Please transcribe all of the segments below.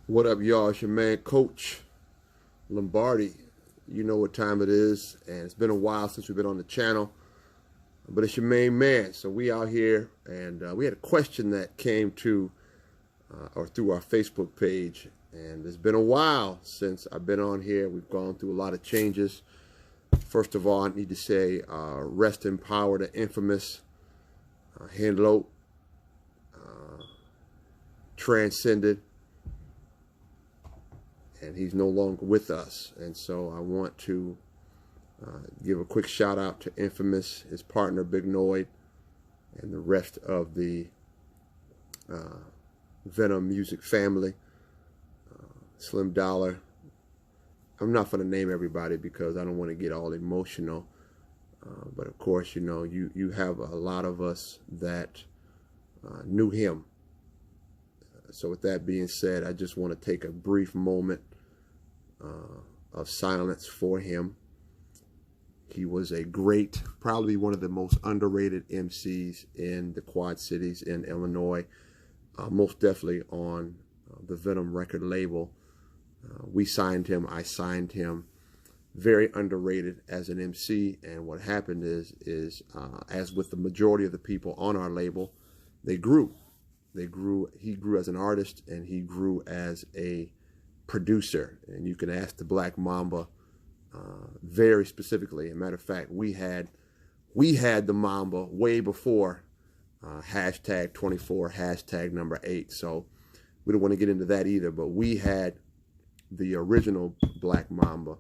What up, y'all? It's your man, Coach Lombardi. You know what time it is, and it's been a while since we've been on the channel, but it's your main man. So we out here, and we had a question that came to or through our Facebook page, and it's been a while since I've been on here. We've gone through a lot of changes. First of all, I need to say rest in power to infamous Henlo, transcended, and he's no longer with us. And so I want to give a quick shout out to Infamous, his partner Big Noid, and the rest of the Venom music family. Slim Dollar. I'm not going to name everybody because I don't want to get all emotional. But of course, you know, you have a lot of us that knew him. So with that being said, I just want to take a brief moment of silence for him. He was a great, probably one of the most underrated MCs in the Quad Cities in Illinois, most definitely on the Venom record label. We signed him, I signed him. Very underrated as an MC, and what happened is as with the majority of the people on our label, they grew. He grew as an artist, and he grew as a producer. And you can ask the Black Mamba very specifically. As a matter of fact, we had the Mamba way before hashtag 24, hashtag number 8. So we don't want to get into that either, but we had the original Black Mamba,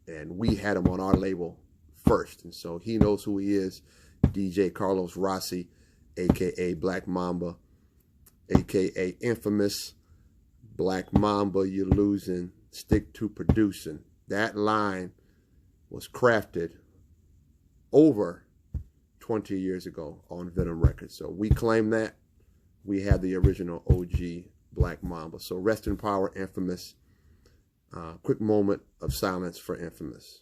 and we had him on our label first. And so he knows who he is, DJ Carlos Rossi, a.k.a. Black Mamba, a.k.a. Infamous. Black Mamba, you're losing, stick to producing. That line was crafted over 20 years ago on Venom Records. So we claim that. We have the original OG Black Mamba. So rest in power, Infamous. Quick moment of silence for Infamous.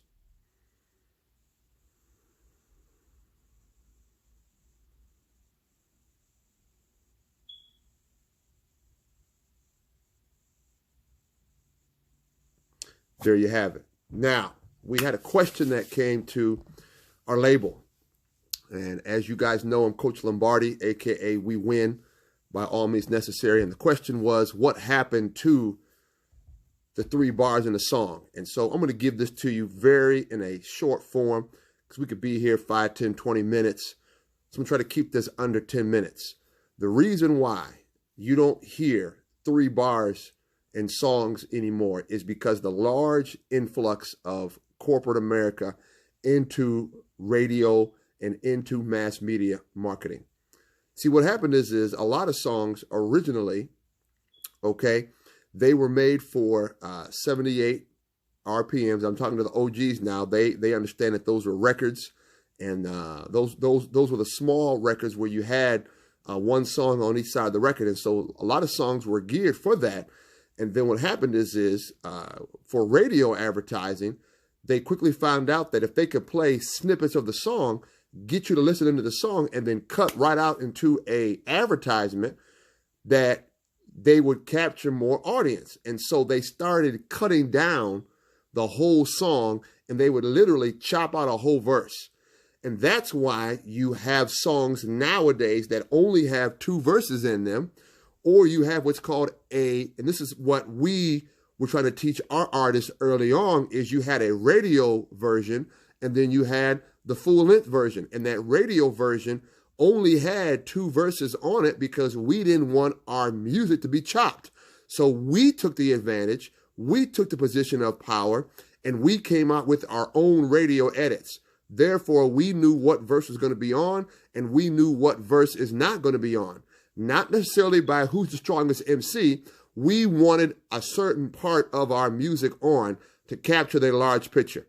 There you have it. Now, we had a question that came to our label. And as you guys know, I'm Coach Lombardi, a.k.a. We Win by All Means Necessary. And the question was, what happened to the 3 bars in the song? And so I'm going to give this to you in a short form, because we could be here 5, 10, 20 minutes. So I'm going to try to keep this under 10 minutes. The reason why you don't hear 3 bars in songs anymore is because the large influx of corporate America into radio and into mass media marketing. See, what happened is a lot of songs originally, okay, they were made for 78 RPMs. I'm talking to the OGs now. They understand that those were records, and those were the small records where you had one song on each side of the record. And so a lot of songs were geared for that. And then what happened is for radio advertising, they quickly found out that if they could play snippets of the song, get you to listen into the song, and then cut right out into a advertisement, that they would capture more audience. And so they started cutting down the whole song, and they would literally chop out a whole verse. And that's why you have songs nowadays that only have 2 verses in them. Or you have what's called and this is what we were trying to teach our artists early on, is you had a radio version, and then you had the full-length version. And that radio version only had 2 verses on it because we didn't want our music to be chopped. So we took the advantage, we took the position of power, and we came out with our own radio edits. Therefore, we knew what verse was going to be on, and we knew what verse is not going to be on. Not necessarily by who's the strongest MC. We wanted a certain part of our music on to capture their large picture,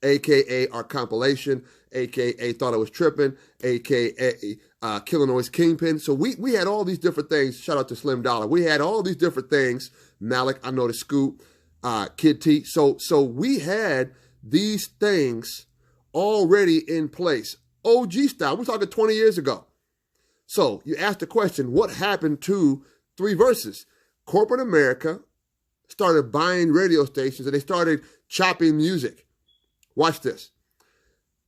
a.k.a. our compilation, a.k.a. Thought I Was Tripping, a.k.a. Killer Noise Kingpin. So we had all these different things. Shout out to Slim Dollar. We had all these different things. Malik, I Know the Scoop, Kid T. So we had these things already in place. OG style. We're talking 20 years ago. So you ask the question, what happened to 3 verses? corporate America started buying radio stations and they started chopping music. Watch this.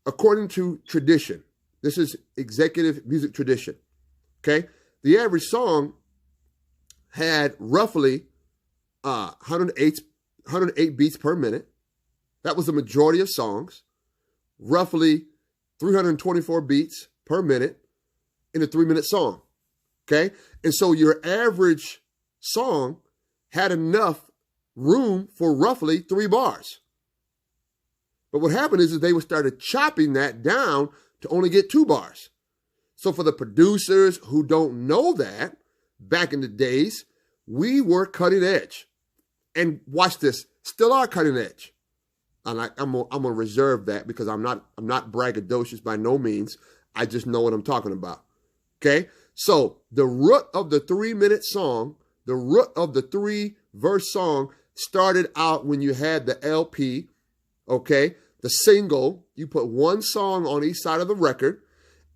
According to tradition, this is executive music tradition, okay? The average song had roughly 108 beats per minute. That was the majority of songs. Roughly 324 beats per minute in a 3-minute song, okay? And so your average song had enough room for roughly 3 bars. But what happened is they started chopping that down to only get 2 bars. So for the producers who don't know that, back in the days, we were cutting edge. And watch this, still are cutting edge. And I'm gonna reserve that because I'm not braggadocious by no means. I just know what I'm talking about. Okay? So the root of the 3-minute song, the root of the 3-verse song started out when you had the LP, okay? The single, you put 1 song on each side of the record,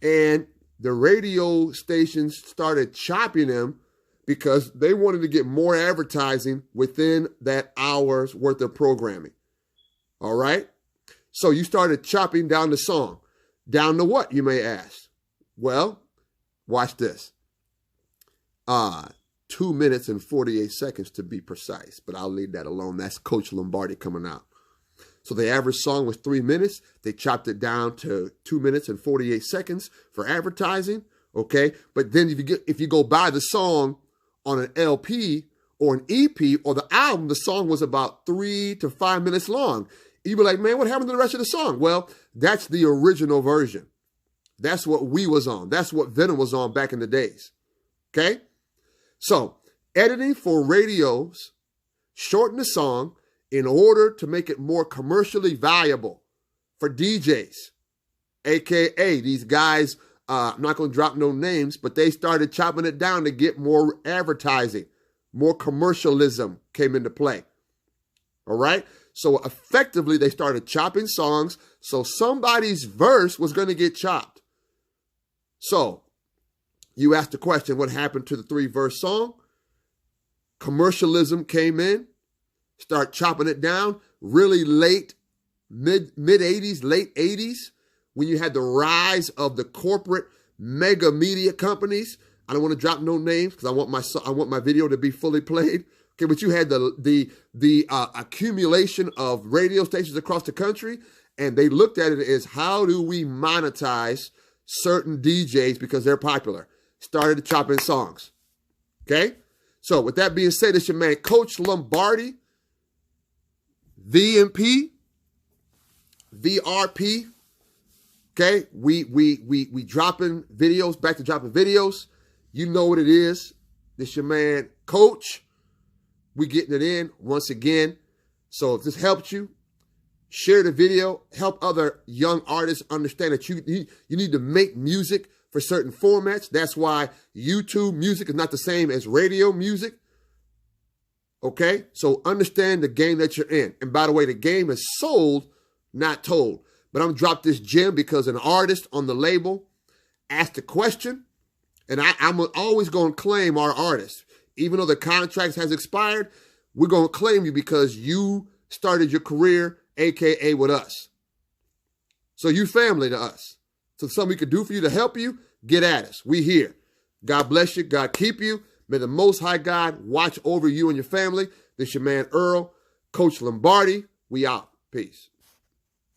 and the radio stations started chopping them because they wanted to get more advertising within that hour's worth of programming. All right? So you started chopping down the song. Down to what, you may ask? Well, watch this. 2 minutes and 48 seconds to be precise, but I'll leave that alone. That's Coach Lombardi coming out. So the average song was 3 minutes. They chopped it down to 2 minutes and 48 seconds for advertising, okay? But then if you go buy the song on an LP or an EP or the album, the song was about 3 to 5 minutes long. You be like, man, what happened to the rest of the song? Well, that's the original version. That's what we was on. That's what Venom was on back in the days, okay? So editing for radios shortened the song in order to make it more commercially valuable for DJs, AKA these guys, I'm not going to drop no names, but they started chopping it down to get more advertising, more commercialism came into play. All right? So effectively, they started chopping songs, so somebody's verse was going to get chopped. So you asked the question, what happened to the 3-verse song? Commercialism came in, start chopping it down really late, mid 80s, late 80s, when you had the rise of the corporate mega media companies. I don't want to drop no names because I want my video to be fully played. Okay, but you had the accumulation of radio stations across the country, and they looked at it as how do we monetize certain DJs because they're popular. Started chopping songs. Okay? So with that being said, it's your man, Coach Lombardi, VMP, VRP. Okay? We dropping videos, back to dropping videos. You know what it is. This your man, Coach. We getting it in once again. So if this helped you, share the video, help other young artists understand that you need to make music for certain formats. That's why YouTube music is not the same as radio music. Okay? So understand the game that you're in. And by the way, the game is sold, not told. But I'm dropped this gem because an artist on the label asked a question, and I'm always going to claim our artists. Even though the contract has expired, we're going to claim you because you started your career, AKA with us. So you family to us. So something we could do for you to help you, get at us. We here. God bless you. God keep you. May the Most High God watch over you and your family. This your man, Earl, Coach Lombardi. We out. Peace.